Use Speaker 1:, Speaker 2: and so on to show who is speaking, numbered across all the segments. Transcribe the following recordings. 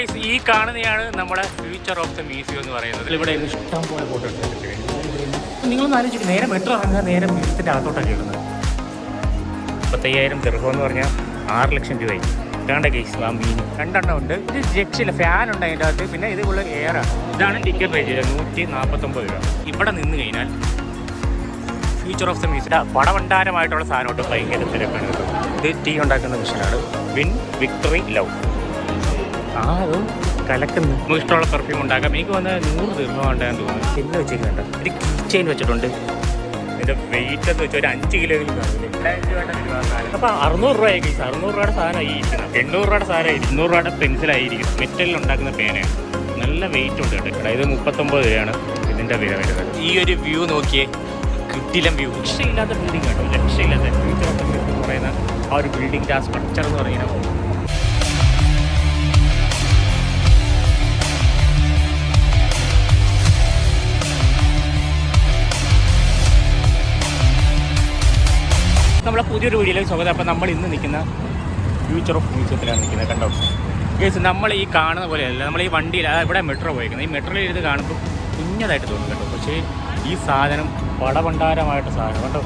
Speaker 1: ഈ കാണുന്നതാണ് നമ്മുടെ ഫ്യൂച്ചർ ഓഫ് ദ മ്യൂസിയം എന്ന് പറയുന്നത്. ഇവിടെ ഇഷ്ടം പോലെ ഫോട്ടോ എടുത്തിട്ടുണ്ട്. നിങ്ങളൊന്ന് ആലോചിക്കും, നേരെ മെട്രോ ഇറങ്ങുക, നേരെ മ്യൂസിയത്തിൻ്റെ അകത്തോട്ടാണ് കയറുന്നത്. 35,000 ദിർഹം എന്ന് പറഞ്ഞാൽ 6 ലക്ഷം രൂപയായി. ഇതാണ്ട് കേസ് ആ മീൻ 2 ഉണ്ട്. ഇത് രക്ഷയില്ല, ഫാൻ ഉണ്ട് അതിൻ്റെ അകത്ത്. പിന്നെ ഇത് ഉള്ള എയറാണ്. ഇതാണ് ടിക്കറ്റ് റേറ്റ് 149 രൂപ. ഇവിടെ നിന്ന് കഴിഞ്ഞാൽ ഫ്യൂച്ചർ ഓഫ് ദ മ്യൂസിയം പടവണ്ടാരമായിട്ടുള്ള സാധനമായിട്ട് ഭയങ്കര തിരക്കാണ്. ഇത് ടീ ഉണ്ടാക്കുന്ന മെഷീനാണ്. Win victory love. അത് കലക്കുന്നു. നമുക്ക് ഇഷ്ടമുള്ള പെർഫ്യൂം ഉണ്ടാക്കാം. എനിക്ക് വന്ന് 100 ദിർഹം ഉണ്ടാകാൻ തോന്നുന്നു. ചെന്ന് വെച്ചിട്ടുണ്ട്. ഒരു ചെയിൻ വെച്ചിട്ടുണ്ട്. ഇതിൻ്റെ വെയിറ്റ് എന്ന് വെച്ചാൽ ഒരു 5 കിലോയിൽ കാണില്ലേ. അപ്പോൾ 600 രൂപയായി. 600 രൂപയുടെ സാധനമായിരിക്കണം. 800 രൂപയുടെ സാധനം, 200 രൂപയുടെ പെൻസിലായിരിക്കും. മെറ്റലിൽ ഉണ്ടാക്കുന്ന പേനയാണ്. നല്ല വെയിറ്റ് ഉണ്ട് കേട്ടോ. ഇത് 39 രൂപയാണ് ഇതിൻ്റെ വില വരുന്നത്. ഈ ഒരു വ്യൂ നോക്കിയേ, കിട്ടിലം വ്യൂ. രക്ഷയില്ലാത്ത ബിൽഡിംഗ് കേട്ടോ, രക്ഷയില്ലാത്ത. ഫ്യൂച്ചർ ഓഫ് ദ മ്യൂസിയം എന്ന് പറയുന്ന ആ ഒരു ബിൽഡിങ്ങിൻ്റെ ആ സ്ട്രക്ചർ എന്ന് പറയുന്നത് നമ്മളെ പുതിയൊരു വീഡിയോയിലേക്ക് സ്വാഗതം. അപ്പോൾ നമ്മൾ ഇന്ന് നിൽക്കുന്ന ഫ്യൂച്ചർ ഓഫ് മ്യൂസിയത്തിലാണ് നിൽക്കുന്നത്. കണ്ടോ കേസ്, നമ്മൾ ഈ കാണുന്ന പോലെയല്ല. നമ്മൾ ഈ വണ്ടിയിൽ ഇവിടെ മെട്രോ പോയിരിക്കുന്നത്. ഈ മെട്രോയിൽ ഇരുന്ന് കാണുമ്പോൾ കുഞ്ഞതായിട്ട് തോന്നും കേട്ടോ. പക്ഷേ ഈ സാധനം പടഭണ്ഡാരമായിട്ട് സാധനം കേട്ടോ.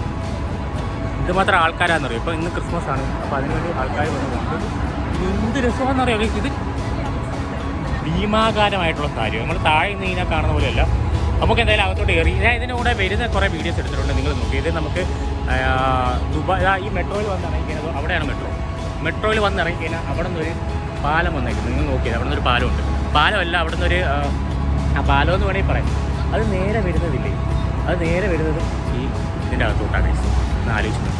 Speaker 1: ഇതുമാത്രം ആൾക്കാരാണെന്നറിയാം. ഇപ്പോൾ ഇന്ന് ക്രിസ്മസ് ആണ്. അപ്പോൾ അതിനൊരു ആൾക്കാർ വന്നുകൊണ്ട് എന്ത് രസമാണെന്നറിയാം. ഇത് ഭീമാകാരമായിട്ടുള്ള കാര്യം. നമ്മൾ താഴെ നിന്ന് കഴിഞ്ഞാൽ കാണുന്ന പോലെയല്ല. നമുക്ക് എന്തായാലും അകത്തോട്ട് കയറി. ഞാൻ ഇതിൻ്റെ കൂടെ വരുന്ന കുറേ വീഡിയോസ് എടുത്തിട്ടുണ്ട്. നിങ്ങൾ നോക്കി. ഇത് നമുക്ക് ദുബായ് ഈ മെട്രോയിൽ വന്ന് ഇറങ്ങിക്കുന്നത്. അവിടെയാണ് മെട്രോയിൽ വന്ന് ഇറങ്ങിക്കഴിഞ്ഞാൽ അവിടെ നിന്നൊരു പാലം വന്നേക്കുന്നത്. നിങ്ങൾ നോക്കിയത് അവിടെ നിന്നൊരു പാലമുണ്ട്. പാലമല്ല, അവിടെ നിന്നൊരു പാലം എന്ന് വേണമെങ്കിൽ പറയാം. അത് നേരെ വരുന്നതില്ലേ, അത് നേരെ വരുന്നത് ഈ ഇതിൻ്റെ അകത്തോട്ടാണ്. ആലോചിച്ചു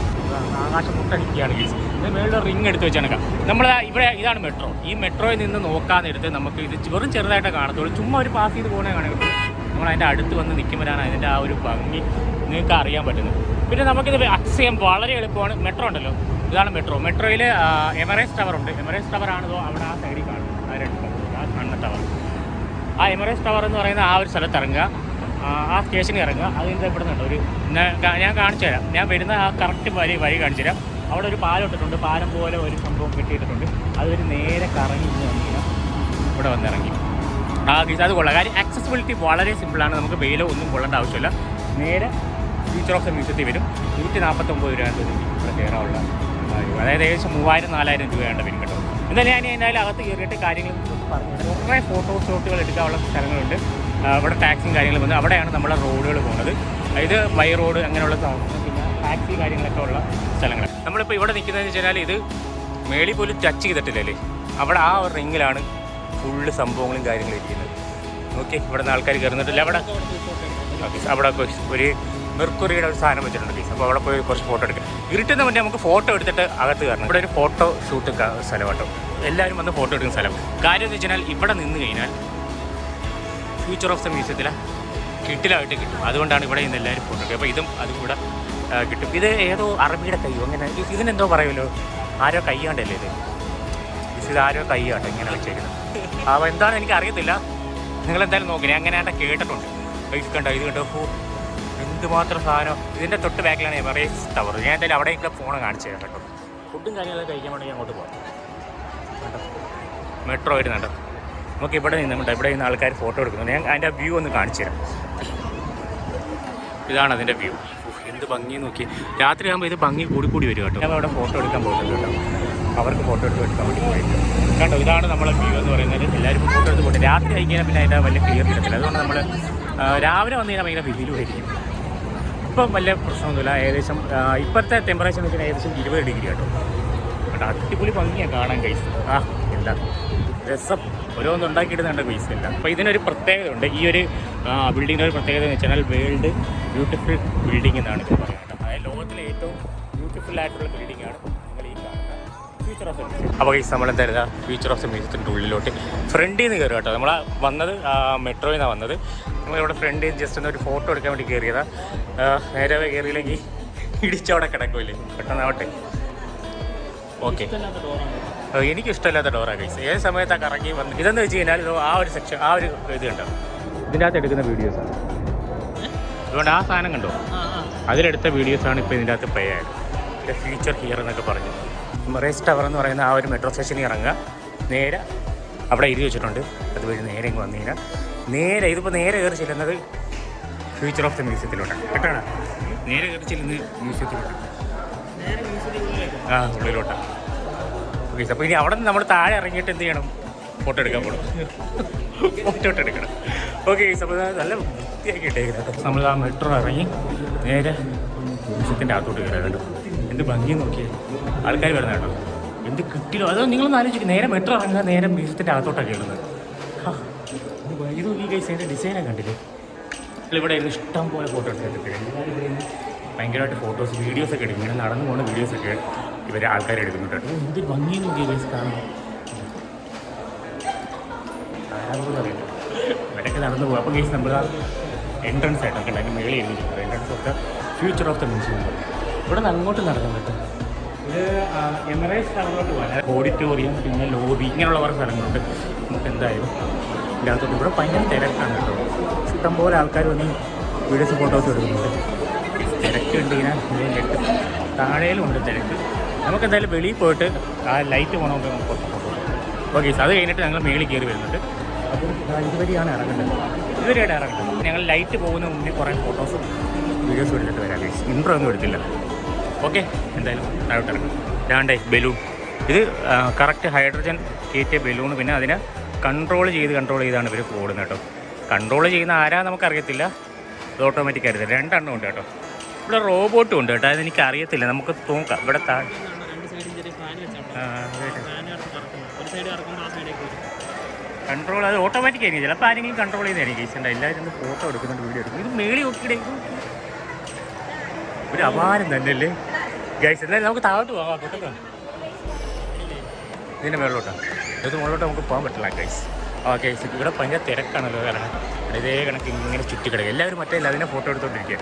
Speaker 1: ആകാശം മുട്ടടിക്കുകയാണ് ഗീസ്. ഇത് മേളിൽ റിങ് എടുത്ത് വെച്ചാണ്. നമ്മൾ ഇവിടെ ഇതാണ് മെട്രോ. ഈ മെട്രോയിൽ നിന്ന് നോക്കാനെടുത്ത് നമുക്ക് ഇത് വെറും ചെറുതായിട്ട് കാണത്തുള്ളൂ. ചുമ്മാ ഒരു പാസ് ചെയ്ത് പോകുന്ന കാണുമ്പോൾ നമ്മൾ അതിൻ്റെ അടുത്ത് വന്ന് നിൽക്കുമ്പോഴാണ് അതിൻ്റെ ആ ഒരു ഭംഗി നിങ്ങൾക്ക് അറിയാൻ പറ്റുന്നത്. പിന്നെ നമുക്കിത് ആക്സസ് ചെയ്യാൻ വളരെ എളുപ്പമാണ്. മെട്രോ ഉണ്ടല്ലോ, ഇതാണ് മെട്രോ. മെട്രോയിൽ എമറേറ്റ്സ് ടവർ ഉണ്ട്. എമറേറ്റ്സ് ടവർ ആണതോ അവിടെ ആ സൈഡിൽ കാണും. ആ കണ്ണ ടവർ. ആ എമറേറ്റ്സ് ടവർ എന്ന് പറയുന്ന ആ ഒരു സ്ഥലത്ത് ഇറങ്ങുക, ആ സ്റ്റേഷനിൽ ഇറങ്ങുക. അതിൻ്റെ ഇവിടെ നിന്നുണ്ട് ഒരു ഞാൻ കാണിച്ചു തരാം. ഞാൻ വരുന്ന ആ കറക്റ്റ് വഴി കാണിച്ചു തരാം. അവിടെ ഒരു പാലം ഇട്ടിട്ടുണ്ട്. പാലം പോലെ ഒരു സംഭവം കെട്ടിയിട്ടുണ്ട്. അതൊരു നേരെ കറങ്ങി വന്നിങ്ങനെ ഇവിടെ വന്നിറങ്ങി. അത് കൊള്ളാം. കാര്യം ആക്സസിബിലിറ്റി വളരെ സിമ്പിളാണ്. നമുക്ക് വെയിലോ ഒന്നും കൊള്ളേണ്ട ആവശ്യമില്ല. നേരെ ഫ്യൂച്ചർ ഓഫ് ദ മ്യൂസിയത്തിൽ വരും. 149 രൂപയാണ് ഇവിടെ കയറാനുള്ള. അതായത് ഏകദേശം 3000-4000 രൂപയാണ് വരും കേട്ടോ. എന്നാലും ഞാൻ എന്തായാലും അകത്ത് കയറിയിട്ട് കാര്യങ്ങൾ പറഞ്ഞു. കുറേ ഫോട്ടോഷൂട്ടുകൾ എടുക്കാനുള്ള സ്ഥലങ്ങളുണ്ട്. ഇവിടെ ടാക്സിയും കാര്യങ്ങളും വന്ന് അവിടെയാണ് നമ്മളെ റോഡുകൾ പോകുന്നത്. ഇത് ബൈ റോഡ് അങ്ങനെയുള്ള പിന്നെ ടാക്സി കാര്യങ്ങളൊക്കെ ഉള്ള സ്ഥലങ്ങൾ. നമ്മളിപ്പോൾ ഇവിടെ നിൽക്കുന്നതെന്ന് വെച്ചാൽ ഇത് മേളിൽ പോലും ടച്ച് ചെയ്തിട്ടില്ലല്ലേ. അവിടെ ആ ഒരു റിങ്ങിലാണ് ഫുള്ള് സംഭവങ്ങളും കാര്യങ്ങളും ഇരിക്കുന്നത്. ഓക്കെ, ഇവിടെ നിന്ന് ആൾക്കാർ കയറുന്നിട്ടില്ല. അവിടെ ഒരു മെർക്കുറിയുടെ ഒരു സാധനം വെച്ചിട്ടുണ്ട് കേസ്. അപ്പോൾ അവിടെ പോയി കുറച്ച് ഫോട്ടോ എടുക്കുക. ഇരുട്ടുന്ന മുന്നേ നമുക്ക് ഫോട്ടോ എടുത്തിട്ട് അകത്ത് കയറണം. ഇവിടെ ഒരു ഫോട്ടോ ഷൂട്ട് സ്ഥലം കേട്ടോ. എല്ലാവരും വന്ന് ഫോട്ടോ എടുക്കുന്ന സ്ഥലം. കാര്യം എന്ന് വെച്ചാൽ ഇവിടെ നിന്ന് കഴിഞ്ഞാൽ ഫ്യൂച്ചർ ഓഫ് ദ മ്യൂസിയത്തിൽ കിട്ടിലായിട്ട് കിട്ടും. അതുകൊണ്ടാണ് ഇവിടെ നിന്ന് എല്ലാവരും ഫോട്ടോ എടുക്കുക. അപ്പോൾ ഇതും അതും കൂടെ കിട്ടും. ഇത് ഏതോ അറബിയുടെ കൈയോ അങ്ങനെ ഇതിനെന്തോ പറയുമല്ലോ, ആരോ കൈയാണ്ടല്ലേ ഇത് ആരോ കൈയാട്ടോ ഇങ്ങനെ വെച്ചേക്കുന്നത്. അപ്പോൾ എന്താണെന്ന് എനിക്ക് അറിയത്തില്ല. നിങ്ങളെന്തായാലും നോക്കി. ഞാൻ അങ്ങനെയാണ്ട് കേട്ടിട്ടുണ്ട്. ഇത് കണ്ടോ, ഇത് കണ്ടോ, എന്തുമാത്രം സാധനം. ഇതിൻ്റെ തൊട്ട് ബാക്കിലാണ് എമറേറ്റ്സ് ടവർ. ഞാൻ എന്തായാലും അവിടെയൊക്കെ ഫോൺ കാണിച്ചു തരാം കേട്ടോ. ഫുഡും കാര്യങ്ങളൊക്കെ കഴിക്കാൻ വേണ്ടി അങ്ങോട്ട് പോകാം കേട്ടോ. മെട്രോ വരുന്നുണ്ടോ. നമുക്ക് ഇവിടെ നിന്നുണ്ട്. ഇവിടെ നിന്ന് ആൾക്കാർ ഫോട്ടോ എടുക്കുന്നു. ഞാൻ അതിൻ്റെ വ്യൂ ഒന്ന് കാണിച്ചു തരാം. ഇതാണ് അതിൻ്റെ വ്യൂ. എന്ത് ഭംഗി നോക്കി. രാത്രി ആകുമ്പോൾ ഇത് ഭംഗി കൂടി വരും കേട്ടോ. ഞാൻ അവിടെ ഫോട്ടോ എടുക്കാൻ പോയിട്ടുണ്ട് കേട്ടോ. അവർക്ക് ഫോട്ടോ എടുക്കാൻ വേണ്ടി പോയിട്ട് കേട്ടോ. ഇതാണ് നമ്മളെ വ്യൂ എന്ന് പറയുന്നത്. എല്ലാവരും ഫോട്ടോ എടുത്ത് പോയിട്ട് രാത്രി ആയിക്കഴിഞ്ഞാൽ പിന്നെ അതിൻ്റെ വലിയ ക്ലിയർ കിട്ടത്തില്ല. അതുകൊണ്ട് നമ്മൾ രാവിലെ വന്നു കഴിഞ്ഞാൽ ഭയങ്കര വെയിലുമായിരിക്കും. ഇപ്പം വലിയ പ്രശ്നമൊന്നുമില്ല. ഏകദേശം ഇപ്പോഴത്തെ ടെമ്പറേച്ചർ എന്ന് വെച്ചാൽ ഏകദേശം 20 ഡിഗ്രി കേട്ടോ. കേട്ടോ അടിപൊളി ഭംഗിയാണ് കാണാൻ ഗൈസ്. എന്താ രസം. ഓരോന്നും ഉണ്ടാക്കിയിടുന്നുണ്ട് ഗൈസ് എല്ലാം. അപ്പോൾ ഇതിനൊരു പ്രത്യേകത ഉണ്ട്. ഈ ഒരു ബിൽഡിങ്ങിൻ്റെ ഒരു പ്രത്യേകത എന്ന് വെച്ചാൽ വേൾഡ് ബ്യൂട്ടിഫുൾ ബിൽഡിംഗ് എന്നാണ് ഇപ്പോൾ പറയുന്നത്. അതായത് ലോകത്തിലെ ഏറ്റവും ബ്യൂട്ടിഫുൾ ആയിട്ടുള്ള ബിൽഡിങ്ങാണ് നിങ്ങൾ ഈ കാണുന്ന ഫ്യൂച്ചർ ഓഫ് ദ മ്യൂസിയം. അപ്പോൾ ഗൈസ് നമ്മളെന്താ ഫ്യൂച്ചർ ഓഫ് ദ മ്യൂസിയത്തിൻ്റെ ഉള്ളിലോട്ട് ഫ്രണ്ടിൽ നിന്ന് കയറുക കേട്ടോ. നമ്മൾ വന്നത് മെട്രോയിൽ നിന്നാണ് വന്നത്. നമ്മളിവിടെ ഫ്രണ്ടിൽ ജസ്റ്റ് ഒന്ന് ഒരു ഫോട്ടോ എടുക്കാൻ വേണ്ടി കയറിയതാണ്. നേരെ കയറിയില്ലെങ്കിൽ ഇടിച്ചവിടെ കിടക്കില്ലേ. പെട്ടെന്നാവട്ടെ. ഓക്കെ, എനിക്കിഷ്ടമില്ലാത്ത ഡോറാണ് ഗൈസ്. ഏത് സമയത്താണ് കറങ്ങി വന്ന് ഇതെന്ന് വെച്ച് കഴിഞ്ഞാൽ ആ ഒരു സെക്ഷൻ ആ ഒരു ഇത് കണ്ടോ, ഇതിൻ്റെ അകത്ത് എടുക്കുന്ന വീഡിയോസാണ്. അതുകൊണ്ട് ആ സാധനം കണ്ടോ, അതിലെടുത്ത വീഡിയോസാണ് ഇപ്പോൾ ഇതിൻ്റെ അകത്ത് പ്ലേ ആയത്. ഇതിൻ്റെ ഫ്യൂച്ചർ ഹിയർ എന്നൊക്കെ പറഞ്ഞു. എമറേറ്റ്സ് ടവർ എന്ന് പറയുന്ന ആ ഒരു മെട്രോ സ്റ്റേഷനിൽ ഇറങ്ങുക, നേരെ അവിടെ എഴുതി വെച്ചിട്ടുണ്ട്. അതുവഴി നേരെ ഇങ്ങ് വന്നു കഴിഞ്ഞാൽ നേരെ ഇതിപ്പോൾ നേരെ കയറി ചെല്ലുന്നത് ഫ്യൂച്ചർ ഓഫ് ദ മ്യൂസിയത്തിലോട്ടാണ് കേട്ടാണ്. നേരെ കയറി ചെല്ലുന്നത് മ്യൂസിയത്തിലോട്ടാണ്, ഉള്ളിലോട്ടാണ്. ഓക്കെ, അപ്പോൾ ഇനി അവിടെ നിന്ന് നമ്മൾ താഴെ ഇറങ്ങിയിട്ട് എന്ത് ചെയ്യണം? ഫോട്ടോ എടുക്കാൻ പോകണം, ഫോട്ടോ എടുക്കണം. ഓക്കെ, അപ്പോൾ നല്ല വൃത്തിയാക്കി ഇട്ടേക്കുന്നത്. നമ്മൾ ആ മെട്രോ ഇറങ്ങി നേരെ മ്യൂസിയത്തിൻ്റെ അകത്തോട്ട് കയറാറുണ്ട്. എന്ത് ഭംഗി നോക്കിയാൽ ആൾക്കാർ വരുന്ന കേട്ടോ, എന്ത് കിട്ടില്ലോ. അതോ നിങ്ങളൊന്ന് ആലോചിക്കും, നേരെ മെട്രോ ഇറങ്ങുക, നേരെ മ്യൂസിയത്തിൻ്റെ അകത്തോട്ടാണ് കയറുന്നത്. ഇത് ഈ കൈസ് അതിൻ്റെ ഡിസൈനൊക്കെ കണ്ടില്ലേ? ഇവിടെ ഇരുന്ന് ഇഷ്ടം പോലെ ഫോട്ടോ എടുത്തിട്ട് ഭയങ്കരമായിട്ട് ഫോട്ടോസ് വീഡിയോസൊക്കെ എടുക്കും. ഇങ്ങനെ നടന്നു പോകുന്ന വീഡിയോസൊക്കെ ഇവർ ആൾക്കാർ എടുക്കുന്നുണ്ട് കേട്ടോ. എന്തൊരു ഭംഗി നോക്കിയ കൈസ് കാണുമ്പോൾ ആരാണെന്ന് അറിയില്ല. ഇവരൊക്കെ നടന്നു പോകും. അപ്പോൾ കേസ് നമ്മൾ ആ എൻട്രൻസ് ആയിട്ടൊക്കെ ഉണ്ട്, അതിന് മേളിൽ എഴുതിയിട്ടുണ്ട് entrance of the future of the museum. ഇവിടെ നിന്ന് അങ്ങോട്ട് നടക്കാൻ പറ്റും. ഇത് എമിറേറ്റ്സ് സ്ഥലങ്ങളോട്ട് പോകാൻ ഓഡിറ്റോറിയം, പിന്നെ ലോബി, ഇങ്ങനെയുള്ള കുറേ സ്ഥലങ്ങളുണ്ട്. നമുക്ക് എന്തായാലും ഇതിനകത്തോട്ട് ഇവിടെ ഭയങ്കര തിരക്കാണ് കേട്ടോ. ഇഷ്ടംപോലെ ആൾക്കാർ വന്ന് വീഡിയോസ് ഫോട്ടോസ് എടുക്കുന്നുണ്ട്. തിരക്കുണ്ട്, ഇങ്ങനെ നെട്ട് താഴേലും ഉണ്ട് തിരക്ക്. നമുക്ക് എന്തായാലും വെളിയിൽ പോയിട്ട് ആ ലൈറ്റ് പോകണമെങ്കിൽ നമുക്ക് കുറച്ച് ഫോട്ടോസ്. ഓക്കെ, അത് കഴിഞ്ഞിട്ട് ഞങ്ങൾ മേളിൽ കയറി വരുന്നുണ്ട്. അപ്പോൾ ഇതുവരെയാണ് ഇറങ്ങേണ്ടത്, ഇതുവരെയാണ് ഇറങ്ങേണ്ടത്. ഞങ്ങൾ ലൈറ്റ് പോകുന്ന മുന്നേ കുറേ ഫോട്ടോസും വീഡിയോസും എടുത്തിട്ട് വരാം. ഇൻട്രോ ഒന്നും എടുത്തില്ല. ഓക്കെ, എന്തായാലും താഴോട്ട് ഇറങ്ങും. ഇതാണ്ടേ ബലൂൺ, ഇത് കറക്റ്റ് ഹൈഡ്രജൻ കയറ്റിയ ബലൂൺ. പിന്നെ അതിനെ കൺട്രോൾ ചെയ്താണ് ഇവർ ഓടുന്നത് കേട്ടോ. കൺട്രോൾ ചെയ്യുന്ന ആരാ നമുക്കറിയത്തില്ല, അത് ഓട്ടോമാറ്റിക് ആയിരുന്നു. 2 എണ്ണം ഉണ്ട് കേട്ടോ. ഇവിടെ റോബോട്ടും ഉണ്ട് കേട്ടോ, അതെനിക്ക് അറിയത്തില്ല, നമുക്ക് നോക്കാം. ഇവിടെ താഴെ കൺട്രോൾ, അത് ഓട്ടോമാറ്റിക് ആയിരിക്കും. ചിലപ്പോൾ ആരെങ്കിലും കൺട്രോൾ ചെയ്യുന്നതായിരിക്കും. കേസുണ്ട് എല്ലാവരും ഫോട്ടോ എടുക്കുന്നുണ്ട്, വീഡിയോ എടുക്കും. ഇത് മേളി നോക്കിയിടേ, ഒരു അപാരം തന്നെ അല്ലേ ഗൈസ്. എന്തായാലും നമുക്ക് താഴോട്ട് പോകാം കേട്ടോ. ഇതിൻ്റെ മേളിലോട്ടാണ്, ഇത് മുകളിലോട്ട് നമുക്ക് പോകാൻ പറ്റില്ല ഗൈസ്. ഓക്കെ, ഇവിടെ ഭയങ്കര തിരക്കാണല്ലോ. കാരണം ഇതേ കണക്ക് ഇങ്ങനെ ചുറ്റി കിടക്കുക. എല്ലാവരും മറ്റേ അതിനെ ഫോട്ടോ എടുത്തുകൊണ്ടിരിക്കുക.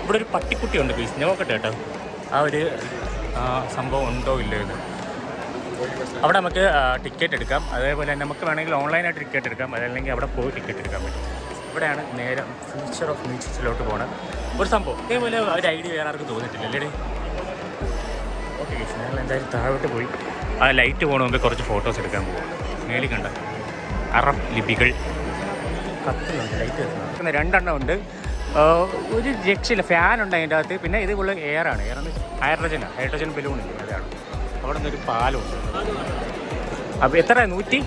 Speaker 1: ഇവിടെ ഒരു പട്ടിക്കുട്ടി ഉണ്ട് ഗൈസ്, നോക്കട്ടെ കേട്ടോ ആ ഒരു സംഭവം ഉണ്ടോ ഇല്ലയോ എന്ന്. അവിടെ നമുക്ക് ടിക്കറ്റ് എടുക്കാം. അതേപോലെ തന്നെ നമുക്ക് വേണമെങ്കിൽ ഓൺലൈനായിട്ട് ടിക്കറ്റ് എടുക്കാം, അതല്ലെങ്കിൽ അവിടെ പോയി ടിക്കറ്റ് എടുക്കാൻ പറ്റും. ഇവിടെയാണ് നേരെ ഫ്യൂച്ചർ ഓഫ് മ്യൂസിയത്തിലോട്ട് പോകണ ഒരു സംഭവം. ഇതേപോലെ ഒരു ഐഡിയ വേറെ ആർക്കും തോന്നിയിട്ടില്ല അല്ലേ? ഓക്കെ ഗൈസ്, ഞങ്ങൾ എന്തായാലും താഴോട്ട് പോയി ആ ലൈറ്റ് പോകണ മുമ്പേ കുറച്ച് ഫോട്ടോസ് എടുക്കാൻ പോകും. മേളിൽ കണ്ട അറബ് ലിപികൾ കത്തുന്നുണ്ട്, ലൈറ്റ് കത്തുന്നത്. 2 എണ്ണം ഉണ്ട്. ഒരു രക്ഷയില്ല, ഫാനുണ്ട് അതിൻ്റെ അകത്ത്. പിന്നെ ഇത് ഫുള്ള് എയറാണ്, ഹൈഡ്രജൻ ബലൂൺ ഇല്ല, അതാണ്. അവിടെ നിന്നൊരു പാലമുണ്ട്. അപ്പോൾ എത്ര 100?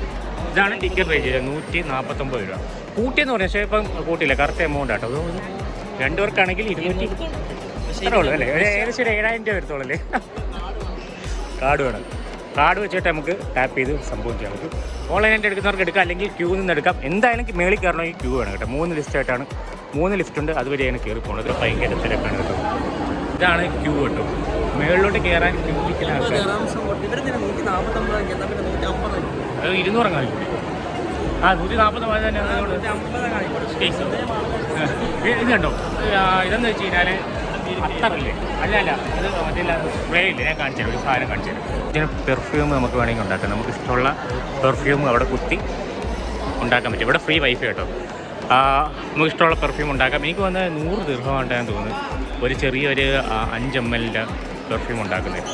Speaker 1: ഇതാണ് ടിക്കറ്റ് റേഞ്ച്, 149 രൂപ. കൂട്ടിയെന്ന് പറഞ്ഞാൽ പക്ഷേ ഇപ്പം കൂട്ടിയില്ല, കറക്റ്റ് എമൗണ്ട് ആട്ടോ. 2 പേർക്കാണെങ്കിൽ 200 അത്രേ ഉള്ളൂ അല്ലേ? ഏകദേശം 7000 രൂപ വരത്തോളൂ അല്ലേ? കാർഡ് വേണം. കാർഡ് വെച്ചിട്ട് നമുക്ക് ടാപ്പ് ചെയ്ത് സംഭവം ചെയ്യാം. നമുക്ക് ഓൺലൈനായിട്ട് എടുക്കുന്നവർക്ക് എടുക്കാം, അല്ലെങ്കിൽ ക്യൂ നിന്ന് എടുക്കാം. എന്തായാലും മേളിൽ കയറണമെങ്കിൽ ക്യൂ വേണം കേട്ടോ. 3 ലിസ്റ്റായിട്ടാണ്, 3 ലിഫ്റ്റ് ഉണ്ട്, അതുവരെയാണ് കയറി പോകുന്നത്. ഭയങ്കര തിരക്കാണ് കേട്ടോ. ഇതാണ് ക്യൂ കേട്ടോ. മേളിലോട്ട് കയറാൻ ക്യൂ നിൽക്കുന്ന ആൾക്കാർ. അത് 200 അങ്ങാടി 149 തന്നെ. ഇത് കണ്ടോ, ഇതെന്ന് വെച്ച് കഴിഞ്ഞാൽ അത്തറില്ലേ? അല്ല അത് മറ്റേ സ്പ്രേ ഇല്ലേ, ഞാൻ കാണിച്ചു തരാം. ഒരു സാധനം കാണിച്ചു തരാം. ഇതിന് പെർഫ്യൂം നമുക്ക് വേണമെങ്കിൽ ഉണ്ടാക്കാം. നമുക്ക് ഇഷ്ടമുള്ള പെർഫ്യൂം അവിടെ കുത്തി ഉണ്ടാക്കാൻ പറ്റും. ഇവിടെ ഫ്രീ വൈഫൈ കേട്ടോ. നമുക്ക് ഇഷ്ടമുള്ള പെർഫ്യൂം ഉണ്ടാക്കാം. എനിക്ക് വന്ന് 100 ദിർഹമായിട്ടാണ് തോന്നുന്നു ഒരു ചെറിയൊരു 5 ml പെർഫ്യൂം ഉണ്ടാക്കുന്നത്.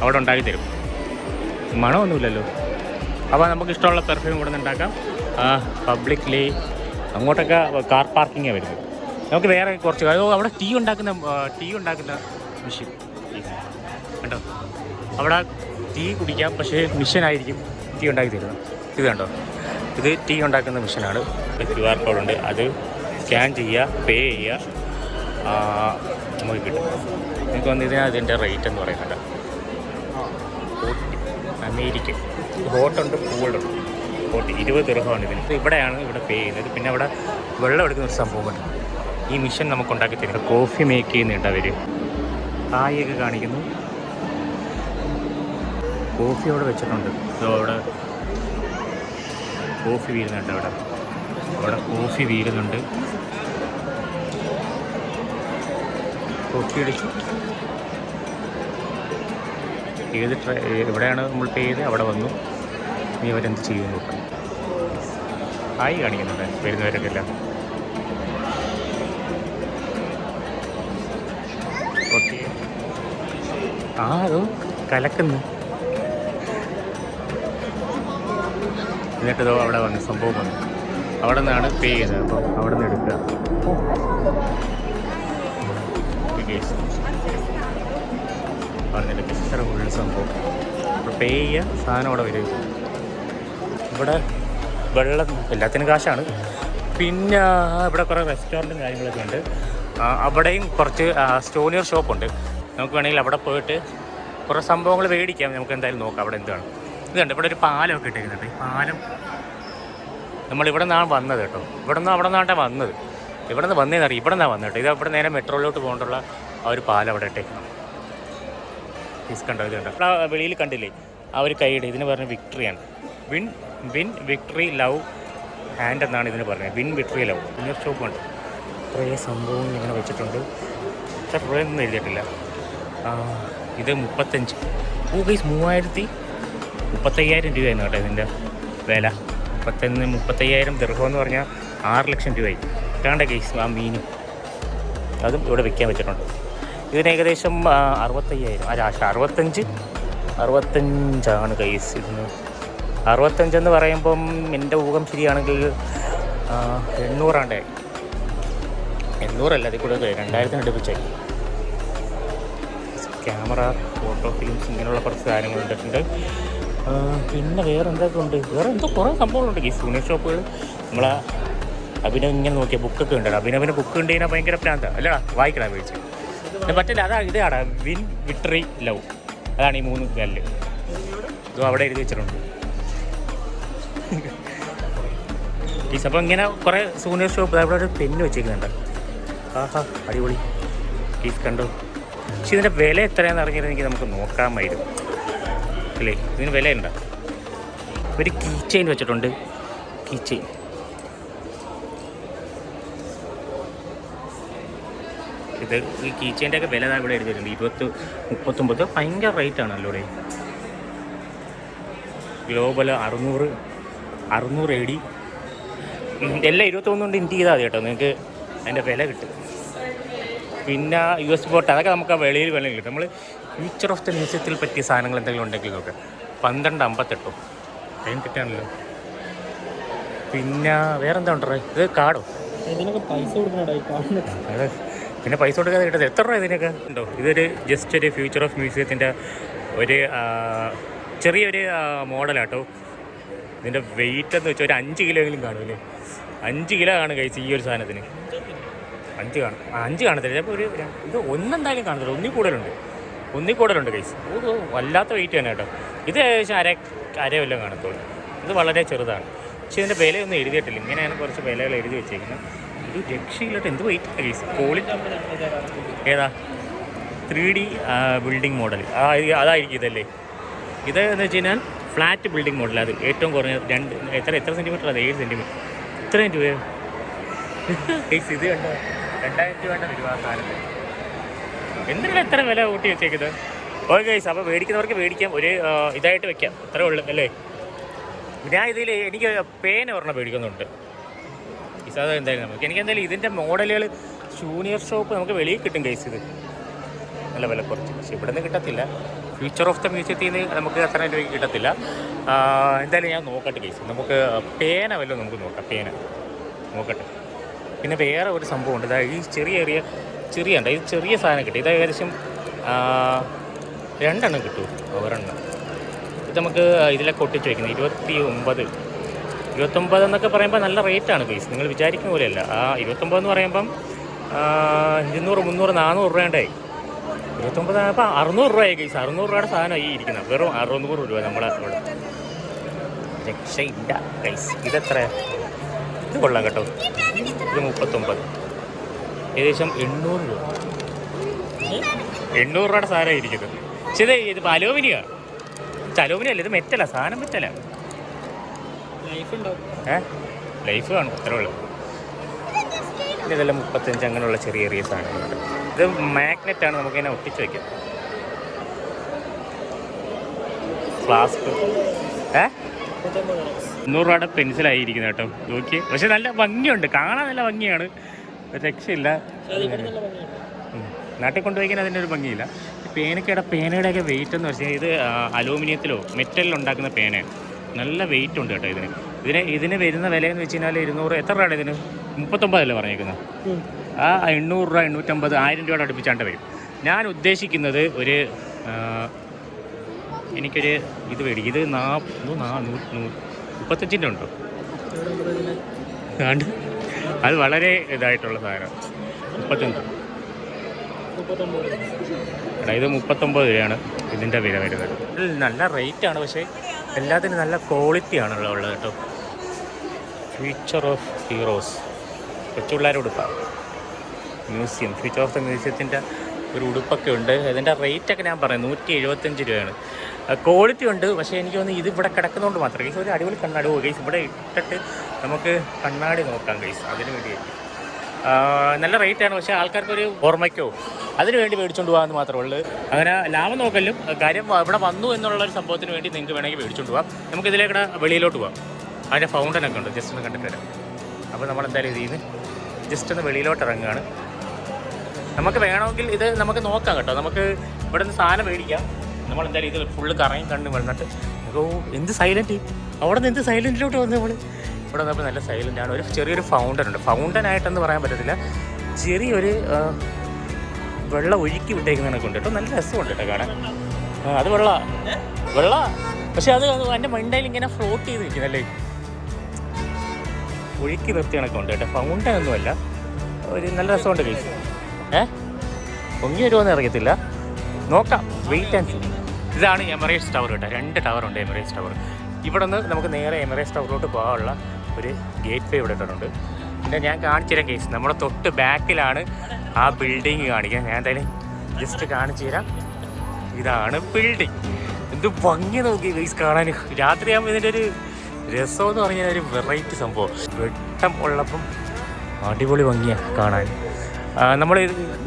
Speaker 1: അവിടെ ഉണ്ടാക്കി തരും, മണമൊന്നുമില്ലല്ലോ. അപ്പോൾ നമുക്ക് ഇഷ്ടമുള്ള പെർഫ്യൂം ഇവിടെ നിന്ന് ഉണ്ടാക്കാം. പബ്ലിക്ലി അങ്ങോട്ടൊക്കെ കാർ പാർക്കിങ്ങാണ് വരുന്നത്. നമുക്ക് വേറെ കുറച്ച് അവിടെ ടീ ഉണ്ടാക്കുന്ന മെഷീൻ കണ്ടോ. അവിടെ ടീ കുടിക്കാം, പക്ഷേ മിഷനായിരിക്കും ടീ ഉണ്ടാക്കി തരുന്നത്. ഇത് കണ്ടോ, ഇത് ടീ ഉണ്ടാക്കുന്ന മെഷീനാണ്. QR കോഡുണ്ട്, അത് സ്കാൻ ചെയ്യുക, പേ ചെയ്യുക, നമുക്ക് കിട്ടും. എനിക്ക് വന്ന് അതിൻ്റെ റേറ്റ് എന്ന് പറയുന്നത് 40 അമേരിക്കൻ. ഹോട്ടുണ്ട്, കൂളുണ്ട്. 20 ദിർഹമാണ് ഇതിന്. ഇവിടെയാണ് ഇവിടെ പേ ചെയ്യുന്നത്. പിന്നെ അവിടെ വെള്ളം എടുക്കുന്ന ഒരു സംഭവമുണ്ട്. ഈ മിഷൻ നമുക്ക് ഉണ്ടാക്കി തരുന്നത്. കോഫി മേക്ക് ചെയ്യുന്നുണ്ട് അവർ. കായൊക്കെ കാണിക്കുന്നു. കോഫി അവിടെ വെച്ചിട്ടുണ്ട്. അവിടെ കോഫി വീഴുന്നുണ്ട്. അവിടെ കോഫി വീഴുന്നുണ്ട്. കോഫി അടിച്ചു. എവിടെയാണ് നമ്മൾ പേ ചെയ്ത് അവിടെ വന്നു. ഇനി അവരെന്ത് ചെയ്യുമെന്ന് നോക്കാം. കായ് കാണിക്കുന്നുണ്ട് വരുന്നവരൊക്കെ എല്ലാം. ഓക്കെ, അതും കലക്കുന്നു. എന്നിട്ട് അവിടെ വന്ന് സംഭവം വന്നു. അവിടെ നിന്നാണ് പേ ചെയ്യുന്നത്. അപ്പോൾ അവിടെ നിന്ന് എടുക്കുക. പറഞ്ഞിട്ട് ഇത്ര ഉള്ള സംഭവം. അപ്പോൾ പേ ചെയ്യുക, സാധനം അവിടെ വരും. ഇവിടെ വെള്ളം എല്ലാത്തിനും കാശാണ്. പിന്നെ ഇവിടെ കുറേ റെസ്റ്റോറൻറ്റും കാര്യങ്ങളൊക്കെ ഉണ്ട്. അവിടെയും കുറച്ച് സ്റ്റോണിയർ ഷോപ്പുണ്ട്. നമുക്ക് വേണമെങ്കിൽ അവിടെ പോയിട്ട് കുറേ സംഭവങ്ങൾ മേടിക്കാം. നമുക്ക് എന്തായാലും നോക്കാം അവിടെ എന്താണ്. ഇതുണ്ട്, ഇവിടെ ഒരു പാലമൊക്കെ ഇട്ടിരിക്കുന്നുണ്ട്. ഈ പാലം നമ്മളിവിടെ നിന്നാണ് വന്നത് കേട്ടോ. ഇവിടെ നിന്നാണ് വന്നത്. ഇവിടെ നിന്ന് വന്നേന്നറിയാം. ഇവിടെ നിന്നാണ് വന്നത് കേട്ടോ. ഇത് അവിടെ നേരെ മെട്രോയിലോട്ട് പോകേണ്ടുള്ള ആ ഒരു പാലം അവിടെ ഇട്ടേക്കണം. ഫീസ് കണ്ടോ? ഇത് കണ്ടോ? അവിടെ വെളിയിൽ കണ്ടില്ലേ ആ ഒരു കൈയുടെ? ഇതിന് പറഞ്ഞ വിക്ടറിയാണ്. വിൻ വിക്ടറി ലവ് ഹാൻഡ് എന്നാണ് ഇതിന് പറഞ്ഞത്. Win victory love. ഇന്നൊരു ഷോപ്പുണ്ട്. കുറേ സംഭവം ഇങ്ങനെ വെച്ചിട്ടുണ്ട്. പക്ഷേ രൂപയൊന്നും എഴുതിയിട്ടില്ല. ഇത് 35. ഗൈസ് 35,000 രൂപയായിരുന്നു കേട്ടോ ഇതിൻ്റെ വില. 35,000 ദിർഹം എന്ന് പറഞ്ഞാൽ 6 ലക്ഷം രൂപയായി. കാണണ്ട ഗൈസ് ആ മീനും അതും ഇവിടെ വിൽക്കാൻ വെച്ചിട്ടുണ്ട്. ഇതിന് ഏകദേശം 65,000 65 ഗൈസ്. ഇതിന് 65 എന്ന് പറയുമ്പം എൻ്റെ ഊഹം ശരിയാണെങ്കിൽ 800 ആണ്ടേ. 800 അല്ല, അതിൽ കൂടുതൽ 2000 അടുപ്പിച്ചായി. ക്യാമറ, ഫോട്ടോ ഫിലിംസ്, ഇങ്ങനെയുള്ള കുറച്ച് കാര്യങ്ങൾ ഇട്ടിട്ടുണ്ട്. പിന്നെ വേറെ എന്തൊക്കെ ഉണ്ട്? വേറെ എന്തോ കുറേ സംഭവങ്ങളുണ്ട് ഈ സൂണിയർ ഷോപ്പുകൾ. നമ്മളെ അഭിനവ് ഇങ്ങനെ നോക്കിയാൽ ബുക്കൊക്കെ ഉണ്ട്. അഭിനവിന് ബുക്ക് ഉണ്ട് കഴിഞ്ഞാൽ ഭയങ്കര പ്രാന്താണ്. അല്ലടാ, വായിക്കടാ മേടിച്ച്. പറ്റില്ല. ഇതാണ് വിൻ വിക്ടറി ലവ്. അതാണ് ഈ 3 കല്ല്. ഇതും അവിടെ എഴുതി വെച്ചിട്ടുണ്ട്. അപ്പോൾ ഇങ്ങനെ കുറേ സൂണിയർ ഷോപ്പ്. അവിടെ ഒരു പെണ്ണ് വെച്ചേക്കുന്നുണ്ട്. ആഹാ, അടിപൊളി. കീസ് കണ്ടോ? പക്ഷെ ഇതിൻ്റെ വില എത്രയാണെന്ന് അറിഞ്ഞിരുന്നെങ്കിൽ നമുക്ക് നോക്കാമായിരുന്നു അല്ലേ? ഇതിന് വിലയുണ്ടോ? ഒരു കീ ചെയിൻ വെച്ചിട്ടുണ്ട്. കീ ചെയിൻ ഇത് ഈ കീ ചെയിൻ്റെ ഒക്കെ വില ഇവിടെ എഴുതിയിട്ടുണ്ട്. 39. ഭയങ്കര റേറ്റ് ആണല്ലോ ഇവിടെ. Global 600 AD. എല്ലാം 21 കൊണ്ട് ഇൻറ്റ് ചെയ്താൽ മതി കേട്ടോ. നിങ്ങൾക്ക് അതിൻ്റെ വില കിട്ടും. പിന്നെ US ബോട്ട്, അതൊക്കെ നമുക്ക് ആ വെളിയിൽ വില കിട്ടും. നമ്മൾ ഫ്യൂച്ചർ ഓഫ് ദ മ്യൂസിയത്തിൽ പറ്റിയ സാധനങ്ങൾ എന്തെങ്കിലും ഉണ്ടെങ്കിൽ നോക്കെ 12.58 ടൈം കിട്ടാണല്ലോ. പിന്നെ വേറെ എന്താ ഉണ്ടോ? ഇത് കാർഡോ? ഇതിനൊക്കെ പൈസ കൊടുക്കണേ. അതെ, പിന്നെ പൈസ കൊടുക്കാതെ കിട്ടത്. എത്ര രൂപ ഇതിനൊക്കെ ഉണ്ടോ? ഇതൊരു ജസ്റ്റ് ഒരു ഫ്യൂച്ചർ ഓഫ് മ്യൂസിയത്തിൻ്റെ ഒരു ചെറിയൊരു മോഡലാട്ടോ. ഇതിൻ്റെ വെയിറ്റ് എന്ന് വെച്ചാൽ ഒരു 5 കിലോയെങ്കിലും കാണുമല്ലേ? 5 കിലോ ആണ് കഴിച്ച് ഈ ഒരു സാധനത്തിന്. 5 കാണും. 5 കാണത്തില്ല, ചിലപ്പോൾ ഒരു ഇത് ഒന്നെന്തായാലും കാണത്തില്ല. ഒന്നിൽ കൂടുതലുണ്ട് കഴിച്ച്. ഇത് വല്ലാത്ത വെയിറ്റ് തന്നെ കേട്ടോ. ഇത് ഏകദേശം അര വല്ലതും കാണത്തുള്ളൂ. ഇത് വളരെ ചെറുതാണ്. പക്ഷേ ഇതിൻ്റെ വിലയൊന്നും എഴുതിയിട്ടില്ല. ഇങ്ങനെയാണ് കുറച്ച് വിലകൾ എഴുതി വെച്ചേക്കുന്നത്. ഇത് രക്ഷയില്ലാട്ട് എന്ത് വെയിറ്റ് കഴിച്ച്. ക്വാളിറ്റി ഏതാ? 3D building model. അതായിരിക്കും ഇതല്ലേ? ഇത് എന്ന് വെച്ച് കഴിഞ്ഞാൽ ഫ്ലാറ്റ് ബിൽഡിംഗ് മോഡൽ. അത് ഏറ്റവും കുറഞ്ഞ എത്ര സെൻറ്റിമീറ്റർ? അത് 7 സെൻറ്റിമീറ്റർ. ഇത്രയും രൂപയോ? ഇത് കണ്ടോ? 2000 രൂപ രൂപ സാധനം. എന്തിനാണ് എത്ര വില കൂട്ടി വെച്ചേക്കുന്നത്? ഓക്കെ ഗൈസ്, അപ്പോൾ മേടിക്കുന്നവർക്ക് മേടിക്കാം. ഒരു ഇതായിട്ട് വെക്കാം. അത്രേ ഉള്ളൂ അല്ലേ? ഞാൻ ഇതിൽ എനിക്ക് പേന ഒരെണ്ണം മേടിക്കുന്നുണ്ട്. ഈ സാധനം എന്തായാലും എനിക്ക് എന്തായാലും ഇതിൻ്റെ മോഡലുകൾ ജൂനിയർ ഷോപ്പ് നമുക്ക് വെളിയിൽ കിട്ടും ഗൈസ്. ഇത് നല്ല വില കുറച്ച്. പക്ഷെ ഇവിടെ നിന്ന് കിട്ടത്തില്ല. ഫ്യൂച്ചർ ഓഫ് ദ മ്യൂസിയത്തിൽ നിന്ന് നമുക്ക് അത്ര രൂപയ്ക്ക് കിട്ടത്തില്ല. എന്തായാലും ഞാൻ നോക്കട്ടെ ഗൈസ്. നമുക്ക് പേന വല്ലതും നമുക്ക് നോക്കാം. പേന നോക്കട്ടെ. പിന്നെ വേറെ ഒരു സംഭവമുണ്ട്. ഇതാ ഈ ചെറിയ ഉണ്ട്. ഇത് ചെറിയ സാധനം കിട്ടും. ഇത് ഏകദേശം 2 എണ്ണം കിട്ടും. ഒരെണ്ണം ഇത് നമുക്ക് ഇതിലൊക്കെ ഒട്ടിച്ച് വയ്ക്കുന്നത് 29 എന്നൊക്കെ പറയുമ്പോൾ നല്ല റേറ്റാണ് ഗൈസ്. നിങ്ങൾ വിചാരിക്കുന്ന പോലെയല്ല. 29 എന്ന് പറയുമ്പം 200, 300, 400 രൂപയുണ്ടായി. 29 ആയപ്പോൾ 600 രൂപയായി ഗൈസ്. 600 രൂപയുടെ സാധനം ഈ ഇരിക്കുന്നത്. വെറും 600 രൂപ നമ്മളെ ഇവിടെ. രക്ഷയില്ല ഗൈസ്. ഇതെത്ര? ഇത് കൊള്ളാം കേട്ടോ. ഇത് 39. ഏകദേശം 800 രൂപ. 800 രൂപയുടെ സാധനമാണ് ഇരിക്കുന്നത്. പക്ഷേ ഇതിപ്പോൾ അലൂമിനിയാണ്. അലൂമിനിയം അല്ല, ഇത് മെറ്റലാണ്. സാധനം മെറ്റലാണ്. ലൈഫ് കാണും. അത്രേ ഉള്ളൂ. ഇതെല്ലാം 35 അങ്ങനെയുള്ള ചെറിയ സാധനങ്ങളുണ്ട്. ഇത് മാഗ്നറ്റാണ്. നമുക്കിങ്ങനെ ഒട്ടിച്ച് വയ്ക്കാം. ഫ്ലാസ്ക് 100 രൂപയുടെ പെൻസിലായിരിക്കുന്നത് കേട്ടോ. നോക്കി. പക്ഷെ നല്ല ഭംഗിയുണ്ട്, കാണാൻ നല്ല ഭംഗിയാണ്. രക്ഷയില്ല. നാട്ടിൽ കൊണ്ടുപോയിക്കാൻ അതിൻ്റെ ഒരു ഭംഗിയില്ല. പേനയുടെയൊക്കെ വെയിറ്റ് എന്ന് വെച്ചാൽ ഇത് അലൂമിനിയത്തിലോ മെറ്റലിലോ ഉണ്ടാക്കുന്ന പേനയാണ്. നല്ല വെയിറ്റ് ഉണ്ട് കേട്ടോ ഇതിന്. ഇതിന് വരുന്ന വിലയെന്ന് വെച്ച് കഴിഞ്ഞാൽ 200 എത്ര രൂപയാണ് ഇതിന്? 39 പറഞ്ഞേക്കുന്നത്. ആ 800 രൂപ 850 1000 രൂപയുടെ അടുപ്പിച്ചാണ്ട് വരും. ഞാൻ ഉദ്ദേശിക്കുന്നത് ഒരു എനിക്കൊരു ഇത് മേടിക്കും. ഇത് 35 ഉണ്ടോ? അത് വളരെ ഇതായിട്ടുള്ള സാധനം. 35 ഇത് 39 രൂപയാണ് ഇതിൻ്റെ വില വരുന്നത്. നല്ല റേറ്റാണ്, പക്ഷേ എല്ലാത്തിനും നല്ല ക്വാളിറ്റിയാണല്ലോ ഉള്ളത് കേട്ടോ. ഫ്യൂച്ചർ ഓഫ് ഹീറോസ് കൊച്ചുപിള്ളേരുടെ ഉടുപ്പാണ്. മ്യൂസിയം, ഫ്യൂച്ചർ ഓഫ് ദ മ്യൂസിയത്തിൻ്റെ ഒരു ഉടുപ്പൊക്കെ ഉണ്ട്. അതിൻ്റെ റേറ്റൊക്കെ ഞാൻ പറയാം 175 രൂപയാണ്. ക്വാളിറ്റി ഉണ്ട്, പക്ഷേ എനിക്ക് തോന്നുന്നു ഇത് ഇവിടെ കിടക്കുന്നതുകൊണ്ട് മാത്രം. ഗൈസ് ഒരു അടിപൊളി കണ്ണാടി ഗൈസ് ഇവിടെ ഇട്ടിട്ട് നമുക്ക് കണ്ണാടി നോക്കാം ഗൈസ്. അതിന് വേണ്ടിയായിരിക്കും നല്ല റേറ്റാണ്, പക്ഷേ ആൾക്കാർക്കൊരു ഓർമ്മയ്ക്കോ അതിന് വേണ്ടി മേടിച്ചുകൊണ്ട് പോകാമെന്ന് മാത്രമേ ഉള്ളൂ. അങ്ങനെ ലാഭം നോക്കലും കാര്യം ഇവിടെ വന്നു എന്നുള്ളൊരു സംഭവത്തിന് വേണ്ടി നിങ്ങൾക്ക് വേണമെങ്കിൽ മേടിച്ചുകൊണ്ട് പോകാം. നമുക്ക് ഇതിലേക്കൂടെ വെളിയിലോട്ട് പോകാം. അതിൻ്റെ ഫൗണ്ടനൊക്കെ ഉണ്ട്, ജസ്റ്റ് ഒന്ന് കണ്ടിട്ട് വരാം. അപ്പോൾ നമ്മളെന്തായാലും ഇതിൽ നിന്ന് ജസ്റ്റ് ഒന്ന് വെളിയിലോട്ട് ഇറങ്ങുകയാണ്. നമുക്ക് വേണമെങ്കിൽ ഇത് നമുക്ക് നോക്കാം കേട്ടോ. നമുക്ക് ഇവിടെ നിന്ന് സാധനം മേടിക്കാം. നമ്മളെന്തായാലും ഇത് ഫുള്ള് കറങ്ങി കണ്ട് വന്നിട്ട് എന്ത് സൈലൻറ്റ്, അവിടെ നിന്ന് എന്ത് സൈലൻറ്റിലോട്ട് വന്നു നമ്മൾ. ഇവിടെ വന്നപ്പോൾ നല്ല സൈലൻ്റാണ്. ഒരു ചെറിയൊരു ഫൗണ്ടൻ ഉണ്ട്. ഫൗണ്ടനായിട്ടെന്ന് പറയാൻ പറ്റത്തില്ല, ചെറിയൊരു വെള്ളം ഒഴുക്കി വിട്ടേക്കുന്നതിനൊക്കെ ഉണ്ട് കേട്ടോ. നല്ല രസമുണ്ട് കേട്ടോ കാണാൻ. അത് വെള്ള പക്ഷെ അത് എൻ്റെ മണ്ടയിൽ ഇങ്ങനെ ഫ്ലോട്ട് ചെയ്ത് നിൽക്കുന്നല്ലേ, ഒഴുക്കി നിർത്തി കണക്കെ ഉണ്ട് കേട്ടോ. ഫൗണ്ടൻ ഒന്നുമല്ല, ഒരു നല്ല രസമുണ്ട് കേസ്. പൊങ്ങി വരുമോയെന്ന് അറിയത്തില്ല, നോക്കാം, വെയിറ്റ് ആൻഡ് സീ. ഇതാണ് എമിറേറ്റ്സ് ടവർ കേട്ടോ. 2 ടവറുണ്ട് എമിറേറ്റ്സ് ടവർ. ഇവിടെ നിന്ന് നമുക്ക് നേരെ എമിറേറ്റ്സ് ടവറിലോട്ട് പോകാനുള്ള ഒരു ഗേറ്റ് വേ ഇവിടെ ഇട്ടിട്ടുണ്ട്. പിന്നെ ഞാൻ കാണിച്ചു തരാം കേസ്, നമ്മുടെ തൊട്ട് ബാക്കിലാണ് ആ ബിൽഡിങ് കാണിക്കാൻ. ഞാൻ എന്തായാലും ജസ്റ്റ് കാണിച്ചു തരാം. ഇതാണ് ബിൽഡിങ്. എന്ത് ഭംഗി നോക്കി ഗൈസ് കാണാൻ. രാത്രിയാകുമ്പോൾ ഇതിൻ്റെ ഒരു രസമെന്ന് പറഞ്ഞാൽ ഒരു വെറൈറ്റി സംഭവം. വെട്ടം ഉള്ളപ്പം അടിപൊളി ഭംഗിയാണ് കാണാൻ. നമ്മൾ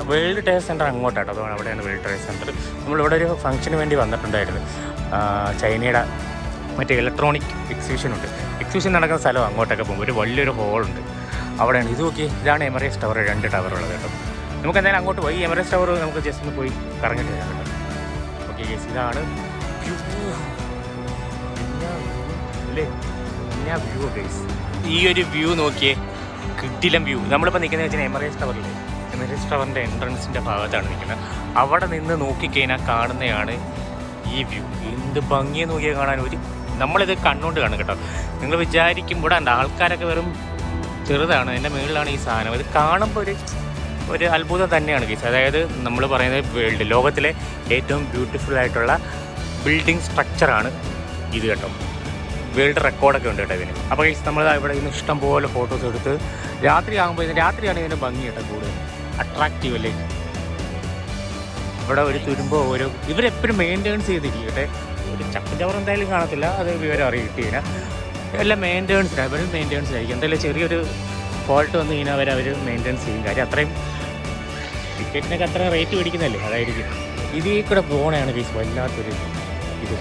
Speaker 1: വേൾഡ് ട്രേഡ് സെൻറ്റർ അങ്ങോട്ടാട്ടോ, അതാണ് അവിടെയാണ് വേൾഡ് ട്രേഡ് സെൻറ്റർ. നമ്മളിവിടെ ഒരു ഫംഗ്ഷന് വേണ്ടി വന്നിട്ടുണ്ടായിരുന്നു. ചൈനയുടെ മറ്റേ ഇലക്ട്രോണിക് എക്സിബിഷൻ ഉണ്ട്. എക്സിബിഷൻ നടക്കുന്ന സ്ഥലം അങ്ങോട്ടൊക്കെ പോകുമ്പോൾ ഒരു വലിയൊരു ഹോളുണ്ട്, അവിടെയാണ്. ഇത് നോക്കി, ഇതാണ് എമിറേറ്റ്സ് ടവർ. 2 ടവറുള്ളത് കേട്ടോ. നമുക്ക് എന്തായാലും അങ്ങോട്ട് പോയി എമിറേറ്റ്സ് ടവർ നമുക്ക് ജസ്റ്റ് ഒന്ന് പോയി കറങ്ങിട്ട് വരാം കേട്ടോ. ഓക്കെ ഗേസ്, ഇതാണ് വ്യൂ അല്ലേ, വ്യൂ ഗേസ്. ഈ ഒരു വ്യൂ നോക്കിയേ, കിടിലം വ്യൂ. നമ്മളിപ്പോൾ നിൽക്കുന്നത് വെച്ചാൽ എമിറേറ്റ്സ് ടവറില്ലേ, എമിറേറ്റ്സ് ടവറിൻ്റെ എൻട്രൻസിൻ്റെ ഭാഗത്താണ് നിൽക്കുന്നത്. അവിടെ നിന്ന് നോക്കിക്കഴിഞ്ഞാൽ കാണുന്നതാണ് ഈ വ്യൂ. എന്ത് ഭംഗിയെ നോക്കിയാൽ കാണാൻ. നമ്മളിത് കണ്ണുകൊണ്ട് കാണും കേട്ടോ. നിങ്ങൾ വിചാരിക്കും ഇവിടെ ഉണ്ട് ആൾക്കാരൊക്കെ വെറും ചെറുതാണ്, എൻ്റെ മുകളിലാണ് ഈ സാധനം. ഇത് കാണുമ്പോൾ ഒരു അത്ഭുതം തന്നെയാണ് കേസ്. അതായത് നമ്മൾ പറയുന്നത് ലോകത്തിലെ ഏറ്റവും ബ്യൂട്ടിഫുൾ ആയിട്ടുള്ള ബിൽഡിംഗ് സ്ട്രക്ചറാണ് ഇത് കേട്ടോ. വേൾഡ് റെക്കോർഡൊക്കെ ഉണ്ട് കേട്ടോ ഇതിന്. അപ്പോൾ കേസ് നമ്മൾ ഇവിടെ ഇന്ന് ഇഷ്ടം പോലെ ഫോട്ടോസ് എടുത്ത് രാത്രിയാണ് ഇതിന് ഭംഗി കേട്ടോ കൂടുതൽ അട്രാക്റ്റീവ് അല്ലേ. ഇവിടെ ഒരു തുരുമ്പോ ഇവരെപ്പോഴും മെയിൻ്റെനൻസ് ചെയ്തിരിക്കട്ടെ. ഒരു ചപ്പുചവർ എന്തായാലും കാണത്തില്ല, അത് വിവരം അറിയിട്ടില്ല. എല്ലാം മെയിൻ്റെനൻസിലാണ്, അവർ മെയിൻ്റെനൻസിലായിരിക്കും. എന്തായാലും ചെറിയൊരു ഫോൾട്ട് വന്നു കഴിഞ്ഞാൽ അവർ മെയിൻ്റെനൻസ് ചെയ്യും. കാര്യം അത്രയും ടിക്കറ്റിനൊക്കെ അത്ര റേറ്റ് മേടിക്കുന്നതല്ലേ, അതായിരിക്കും. ഇതിൽ കൂടെ പോകണതാണ് കേസ് വല്ലാത്തൊരു ഇത്.